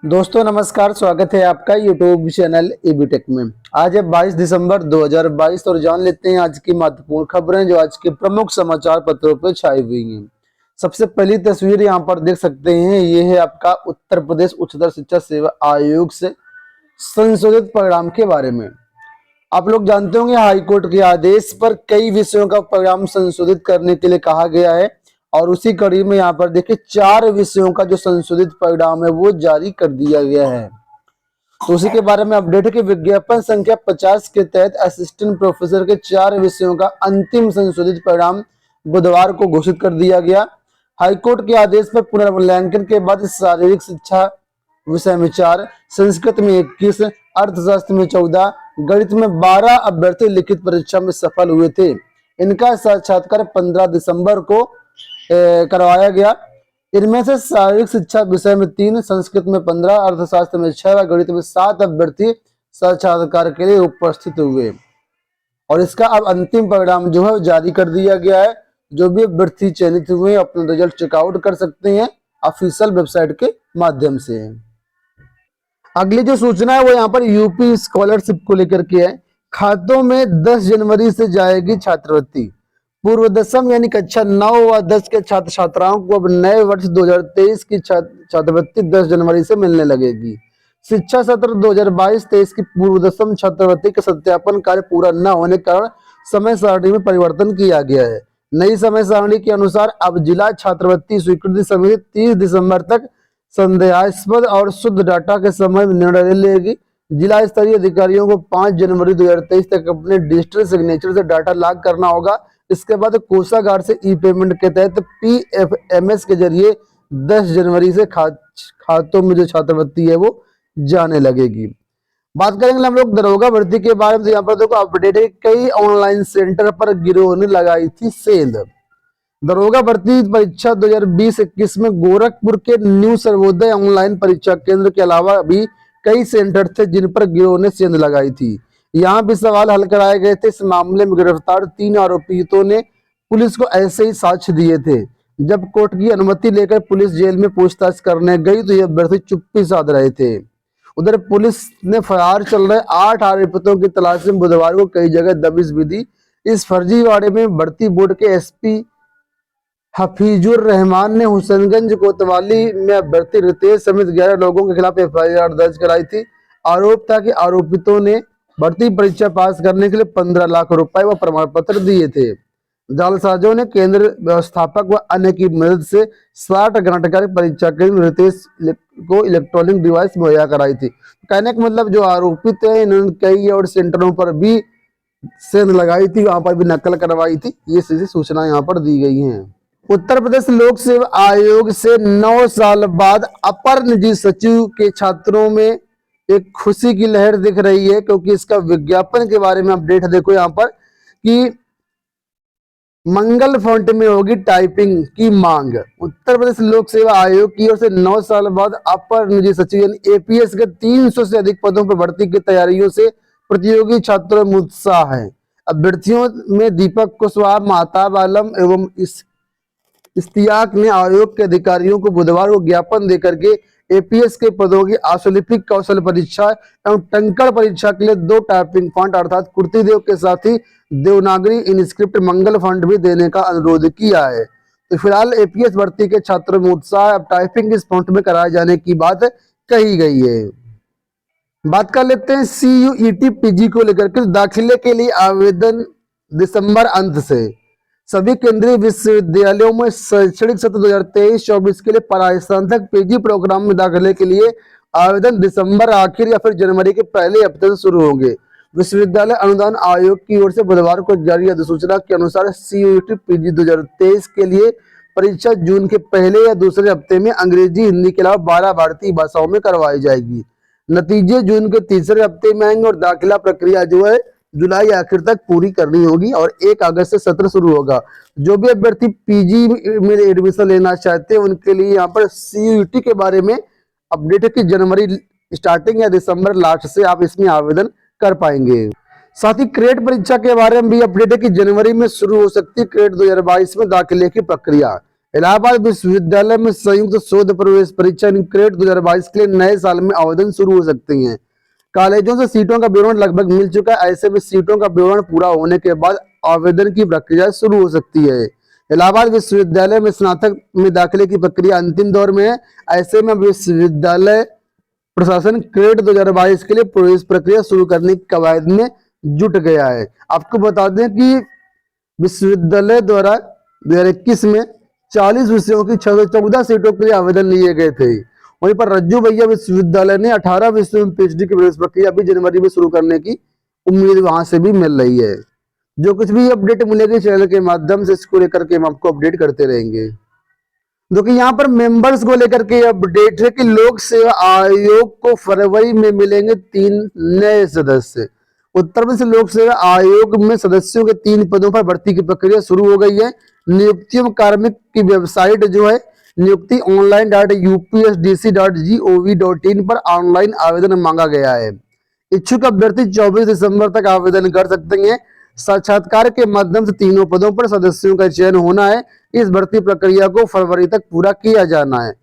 दोस्तों नमस्कार, स्वागत है आपका यूट्यूब चैनल एबीटेक में। आज है 22 दिसंबर 2022 और जान लेते हैं आज की महत्वपूर्ण खबरें जो आज के प्रमुख समाचार पत्रों पर छाई हुई हैं। सबसे पहली तस्वीर यहाँ पर देख सकते हैं, ये है आपका उत्तर प्रदेश उच्चतर शिक्षा सेवा आयोग से संशोधित परिणाम के बारे में। आप लोग जानते होंगे हाईकोर्ट के आदेश पर कई विषयों का परिणाम संशोधित करने के लिए कहा गया है और उसी कड़ी में यहाँ पर देखिए 4 विषयों का जो संशोधित परिणाम है वो जारी कर दिया गया है। तो उसी के बारे में अपडेट है कि विज्ञापन संख्या 50 के तहत असिस्टेंट प्रोफेसर के 4 विषयों का अंतिम संशोधित परिणाम बुधवार को घोषित कर दिया गया। हाईकोर्ट के आदेश पर पुनर्मूल्यांकन के बाद शारीरिक शिक्षा विषय में 4, संस्कृत में 21, अर्थशास्त्र में 14, गणित में 12 अभ्यर्थी लिखित परीक्षा में सफल हुए थे। इनका साक्षात्कार 15 दिसंबर को करवाया गया। इनमें से शारीरिक शिक्षा विषय में 3, संस्कृत में 15, अर्थशास्त्र में 6 व गणित में 7 अभ्यर्थी साक्षात्कार के लिए उपस्थित हुए और इसका अब अंतिम परिणाम जो है जारी कर दिया गया है। जो भी अभ्यर्थी चयनित हुए अपना रिजल्ट चेकआउट कर सकते हैं ऑफिशियल वेबसाइट के माध्यम से। अगली जो सूचना है वो यहाँ पर यूपी स्कॉलरशिप को लेकर के है। खातों में 10 जनवरी से जाएगी छात्रवृत्ति। पूर्व दसम यानी कक्षा 9 व 10 के छात्र छात्राओं को अब नए वर्ष 2023 की छात्रवृत्ति 10 जनवरी से मिलने लगेगी। शिक्षा सत्र 2022-23 की पूर्व दसम छात्रवृत्ति का सत्यापन कार्य पूरा न होने के कारण समय सारणी में परिवर्तन किया गया है। नई समय सारणी के अनुसार अब जिला छात्रवृत्ति स्वीकृति समिति 30 दिसंबर तक संदेहास्पद और शुद्ध डाटा के समय निर्णय लेगी। जिला स्तरीय अधिकारियों को 5 जनवरी 2023 तक अपने डिजिटल सिग्नेचर से डाटा लॉग करना होगा। इसके बाद कोषागार से ई पेमेंट के तहत पीएफएमएस के जरिए 10 जनवरी से खातों में जो छात्रवृत्ति है वो जाने लगेगी। बात करेंगे हम लोग दरोगा भर्ती के बारे में। तो यहाँ पर देखो अपडेट है, कई ऑनलाइन सेंटर पर गिरोह ने लगाई थी सेंध। दरोगा भर्ती परीक्षा 2020-21 में गोरखपुर के न्यू सर्वोदय ऑनलाइन परीक्षा केंद्र के अलावा भी कई सेंटर थे जिन पर गिरोह ने सेंध लगाई थी। यहाँ भी सवाल हल कराए गए थे। इस मामले में गिरफ्तार 3 आरोपितों ने पुलिस को ऐसे ही साक्ष्य दिए थे। जब कोर्ट की अनुमति लेकर पुलिस जेल में पूछताछ करने गई तो ये अभ्यर्थी चुप्पी साध रहे थे। उधर पुलिस ने फरार चल रहे 8 आरोपितों की तलाश में बुधवार को कई जगह दबिश भी दी। इस फर्जीवाड़े में भर्ती बोर्ड के एसपी हफीजुर रहमान ने हुसैनगंज कोतवाली में अभ्यर्थी रितेश समेत 11 लोगों के खिलाफ एफआईआर दर्ज कराई थी। आरोप था कि आरोपितों ने भर्ती परीक्षा पास करने के लिए 15 लाख रुपए व प्रमाण पत्र दिए थे। जालसाजों ने केंद्र व्यवस्थापक व अन्य की मदद से 60 घंटाकार परीक्षा केंद्र रितेश को इलेक्ट्रॉनिक डिवाइस मुहैया कराई थी। कहने का मतलब जो आरोपित है इन्होंने कई और सेंटरों पर भी सेंध लगाई थी, वहां पर भी नकल करवाई थी। ये सीधी सूचना यहाँ पर दी गई है। उत्तर प्रदेश लोक सेवा आयोग से 9 साल बाद अपर निजी सचिव के छात्रों में एक खुशी की लहर दिख रही है, क्योंकि इसका विज्ञापन के बारे में अपडेट देखो यहाँ पर कि मंगल फॉन्ट में होगी टाइपिंग की मांग। उत्तर प्रदेश लोक सेवा आयोग की ओर से 9 साल बाद अपर निजी सचिव यानी एपीएस के 300 से अधिक पदों पर भर्ती की तैयारियों से प्रतियोगी छात्रों में उत्साह है। अभ्यर्थियों में दीपक कुशवाहा, महताब आलम एवं इश्तियाक ने आयोग के अधिकारियों को बुधवार को ज्ञापन देकर के एपीएस के पदों की आशुलिपिक कौशल परीक्षा एवं टंकण परीक्षा के लिए 2 टाइपिंग फॉन्ट अर्थात कुर्तीदेव के साथ ही देवनागरी इनस्क्रिप्ट मंगल फॉन्ट भी देने का अनुरोध किया है। तो फिलहाल एपीएस भर्ती के छात्रों में उत्साह, अब टाइपिंग इस फॉन्ट में कराए जाने की बात कही गई है। बात कर लेते हैं सीयूईटी पीजी को लेकर के। दाखिले के लिए आवेदन दिसंबर अंत से। सभी केंद्रीय विश्वविद्यालयों में शैक्षणिक सत्र 2023-24 के लिए परास्नातक पीजी प्रोग्राम में दाखिले के लिए आवेदन दिसंबर आखिर या फिर जनवरी के पहले हफ्ते से शुरू होंगे। विश्वविद्यालय अनुदान आयोग की ओर से बुधवार को जारी अधिसूचना के अनुसार सीयूईटी पीजी 2023 के लिए परीक्षा जून के पहले या दूसरे हफ्ते में अंग्रेजी, हिंदी के अलावा 12 भारतीय भाषाओं में करवाई जाएगी। नतीजे जून के तीसरे हफ्ते में आएंगे और दाखिला प्रक्रिया जो है जुलाई आखिर तक पूरी करनी होगी और 1 अगस्त से सत्र शुरू होगा। जो भी अभ्यर्थी पीजी में एडमिशन लेना चाहते हैं उनके लिए यहाँ पर सीयूईटी के बारे में अपडेट है कि जनवरी स्टार्टिंग या दिसंबर लास्ट से आप इसमें आवेदन कर पाएंगे। साथ ही क्रेट परीक्षा के बारे में भी अपडेट है कि जनवरी में शुरू हो सकती है क्रेट 2022 में दाखिले की प्रक्रिया। इलाहाबाद विश्वविद्यालय में संयुक्त शोध प्रवेश परीक्षा क्रेट 2022 के लिए नए साल में आवेदन शुरू हो सकते हैं। कॉलेजों से सीटों का विवरण लगभग मिल चुका है। ऐसे में सीटों का विवरण पूरा होने के बाद आवेदन की प्रक्रिया शुरू हो सकती है। इलाहाबाद विश्वविद्यालय में स्नातक में दाखिले की प्रक्रिया अंतिम दौर में है। ऐसे में विश्वविद्यालय प्रशासन क्रेट 2022 के लिए प्रवेश प्रक्रिया शुरू करने की कवायद में जुट गया है। आपको बता दें कि विश्वविद्यालय द्वारा 2021 में 40 विषयों की 614 सीटों के लिए आवेदन लिए गए थे। वहीं पर रज्जू भैया विश्वविद्यालय ने 18 विषयों में पीएचडी की प्रवेश प्रक्रिया भी जनवरी में शुरू करने की उम्मीद वहां से भी मिल रही है। जो कुछ भी अपडेट मिलेगी चैनल के माध्यम से इसको लेकर के हम आपको अपडेट करते रहेंगे। देखिए यहाँ पर मेंबर्स को लेकर के अपडेट है कि लोक सेवा आयोग को फरवरी में मिलेंगे 3 नए सदस्य। उत्तर प्रदेश लोक सेवा आयोग में सदस्यों के 3 पदों पर भर्ती की प्रक्रिया शुरू हो गई है। नियुक्तियों कार्मिक की वेबसाइट जो है नियुक्ति online.upsdc.gov.in पर ऑनलाइन आवेदन मांगा गया है। इच्छुक अभ्यर्थी 24 दिसंबर तक आवेदन कर सकते हैं। साक्षात्कार के माध्यम से तीनों पदों पर सदस्यों का चयन होना है। इस भर्ती प्रक्रिया को फरवरी तक पूरा किया जाना है।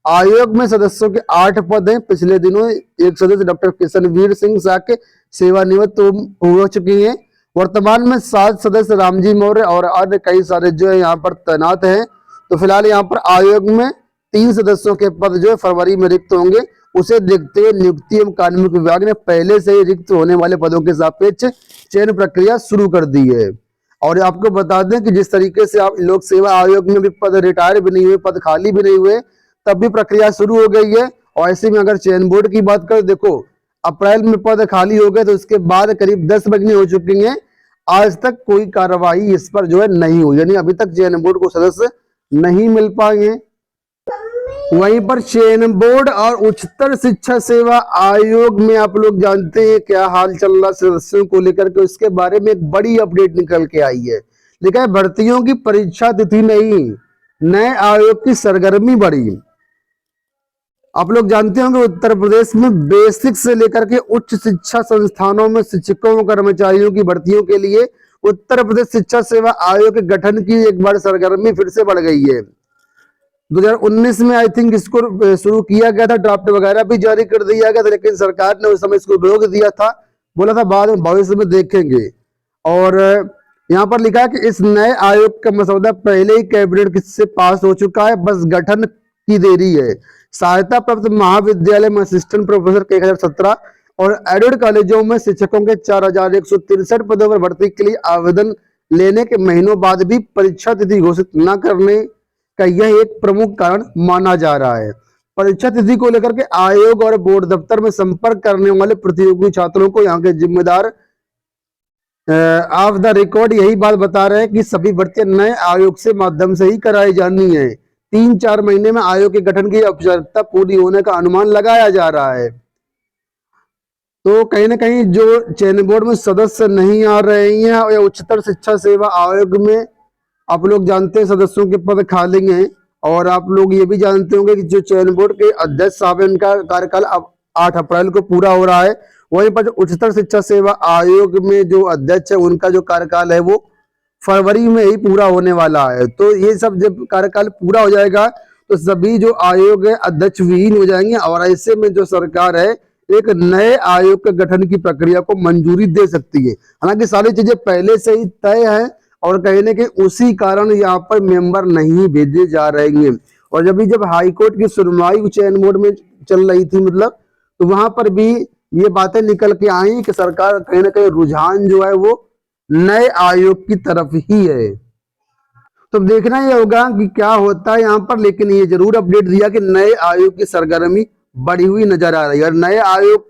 आयोग में सदस्यों के 8 पद हैं। पिछले दिनों एक सदस्य डॉक्टर किशनवीर सिंह साके सेवानिवृत्त हो चुकी हैं। वर्तमान में 7 सदस्य रामजी मौर्य और अन्य कई सारे जो है यहाँ पर तैनात हैं। तो फिलहाल यहाँ पर आयोग में 3 सदस्यों के पद जो है फरवरी में रिक्त होंगे। उसे देखते हुए नियुक्ति एवं कार्मिक विभाग ने पहले से ही रिक्त होने वाले पदों के सापेक्ष चयन प्रक्रिया शुरू कर दी है। और आपको बता दें कि जिस तरीके से आप लोक सेवा आयोग में भी पद रिटायर भी नहीं हुए, पद खाली भी नहीं हुए, तब भी प्रक्रिया शुरू हो गई है। और ऐसे में अगर चयन बोर्ड की बात करें, देखो अप्रैल में पद खाली हो गए तो उसके बाद करीब 10 महीने हो चुके हैं, आज तक कोई कार्रवाई इस पर जो है नहीं हुई, यानी अभी तक चयन बोर्ड को सदस्य नहीं मिल पाए। वहीं पर चयन बोर्ड और उच्चतर शिक्षा सेवा आयोग में आप लोग जानते हैं क्या हाल चल रहा सदस्यों को लेकर के, उसके बारे में एक बड़ी अपडेट निकल के आई है। लिखा है भर्तियों की परीक्षा तिथि नहीं, नए आयोग की सरगर्मी बढ़ी। आप लोग जानते होंगे उत्तर प्रदेश में बेसिक से लेकर के उच्च शिक्षा संस्थानों में शिक्षकों और कर्मचारियों की भर्तियों के लिए उत्तर प्रदेश शिक्षा सेवा आयोग के गठन की एक बार सरगर्मी फिर से बढ़ गई है। 2019 में आई थिंक इसको शुरू किया गया था, ड्राफ्ट वगैरह भी जारी कर दिया गया था, लेकिन सरकार ने उस समय इसको रोक दिया था, बोला था बाद में भविष्य में देखेंगे। और यहाँ पर लिखा है कि इस नए आयोग का मसौदा पहले ही कैबिनेट से पास हो चुका है, बस गठन की देरी है। सहायता प्राप्त महाविद्यालय में असिस्टेंट प्रोफेसर के 1017 और एडेड कॉलेजों में शिक्षकों के 4163 पदों पर भर्ती के लिए आवेदन लेने के महीनों बाद भी परीक्षा तिथि घोषित न करने का यह एक प्रमुख कारण माना जा रहा है। परीक्षा तिथि को लेकर के आयोग और बोर्ड दफ्तर में संपर्क करने वाले प्रतियोगी छात्रों को यहाँ के जिम्मेदार ऑफ द रिकॉर्ड यही बात बता रहे हैं कि सभी भर्तियां नए आयोग से माध्यम से ही कराई जानी है। 3-4 महीने में आयोग के गठन की औपचारिकता पूरी होने का अनुमान लगाया जा रहा है। तो कहीं ना कहीं जो चयन बोर्ड में सदस्य नहीं आ रहे हैं या उच्चतर शिक्षा सेवा आयोग में आप लोग जानते हैं सदस्यों के पद खाली हैं। और आप लोग ये भी जानते होंगे कि जो चयन बोर्ड के अध्यक्ष साहब इनका कार्यकाल अब 8 अप्रैल को पूरा हो रहा है। वहीं पर उच्चतर शिक्षा सेवा आयोग में जो अध्यक्ष है उनका जो कार्यकाल है वो फरवरी में ही पूरा होने वाला है। तो ये सब जब कार्यकाल पूरा हो जाएगा तो सभी जो आयोग है अध्यक्ष विहीन हो जाएंगे और ऐसे में जो सरकार है एक नए आयोग के गठन की प्रक्रिया को मंजूरी दे सकती है। हालांकि सारी चीजें पहले से ही तय है और कहीं ना कहीं उसी कारण यहाँ पर मेंबर नहीं भेजे जा रहे हैं। और जब हाई कोर्ट की सुनवाई चयन बोर्ड में चल रही थी मतलब, तो वहां पर भी ये बातें निकल के आई कि सरकार कहीं ना कहीं रुझान जो है वो नए आयोग की तरफ ही है। तो देखना ये होगा कि क्या होता है यहाँ पर, लेकिन ये जरूर अपडेट दिया कि नए आयोग की सरगर्मी बढ़ी हुई नजर आ रही है। और नए आयोग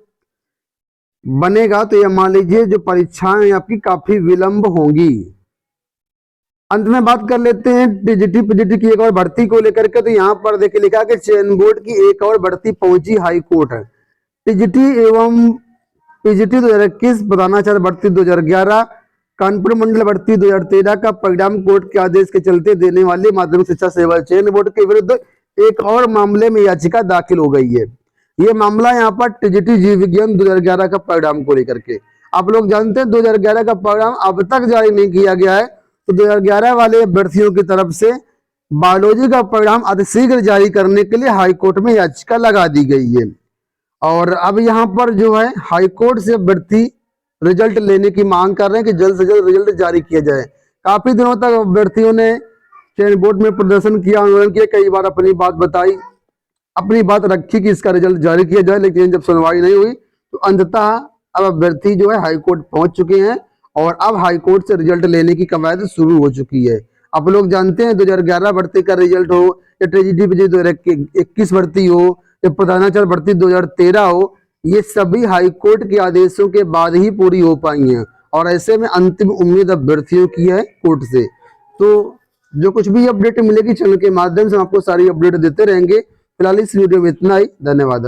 बनेगा तो ये मान लीजिए जो परीक्षाएं आपकी काफी विलंब होंगी। अंत में बात कर लेते हैं टीजीटी पीजीटी की एक और भर्ती को लेकर के। तो यहाँ पर देखिए लिखा कि चयन बोर्ड की एक और भर्ती पहुंची हाई कोर्ट है। टीजीटी एवं पीजीटी 2021 प्रधानाचार्य भर्ती 2011 कानपुर मंडल भर्ती 2013 का परिणाम कोर्ट के आदेश के चलते देने वाले माध्यमिक शिक्षा सेवा चयन बोर्ड के विरुद्ध एक और मामले में याचिका दाखिल हो गई है। ये मामला यहाँ पर टीजीटी जीव विज्ञान 2011 का परिणाम को लेकर के। आप लोग जानते हैं 2011 का परिणाम अब तक जारी नहीं किया गया है। तो 2011 वाले अभ्यर्थियों की तरफ से बायोलॉजी का परिणाम अतिशीघ्र जारी करने के लिए हाईकोर्ट में याचिका लगा दी गई है। और अब यहाँ पर जो है हाईकोर्ट से अभ्यर्थी रिजल्ट लेने की मांग कर रहे हैं कि जल्द से जल्द रिजल्ट जारी किया जाए। काफी दिनों तक अभ्यर्थियों ने चयन बोर्ड में प्रदर्शन किया, आंदोलन किया, कई बार अपनी बात बताई, अपनी बात रखी कि इसका रिजल्ट जारी किया जाए, लेकिन जब सुनवाई नहीं हुई तो अंततः अब अभ्यर्थी जो है हाईकोर्ट पहुंच चुके हैं और अब हाईकोर्ट से रिजल्ट लेने की कवायद शुरू हो चुकी है। आप लोग जानते हैं 2011 भर्ती का रिजल्ट हो या ट्रेजिडी पे 2021 भर्ती हो या प्रधानाचार्य भर्ती 2013 हो, ये सभी हाईकोर्ट के आदेशों के बाद ही पूरी हो पाई हैं और ऐसे में अंतिम उम्मीद अभ्यर्थियों की है कोर्ट से। तो जो कुछ भी अपडेट मिलेगी चैनल के माध्यम से हम आपको सारी अपडेट देते रहेंगे। फिलहाल इस वीडियो में इतना ही, धन्यवाद।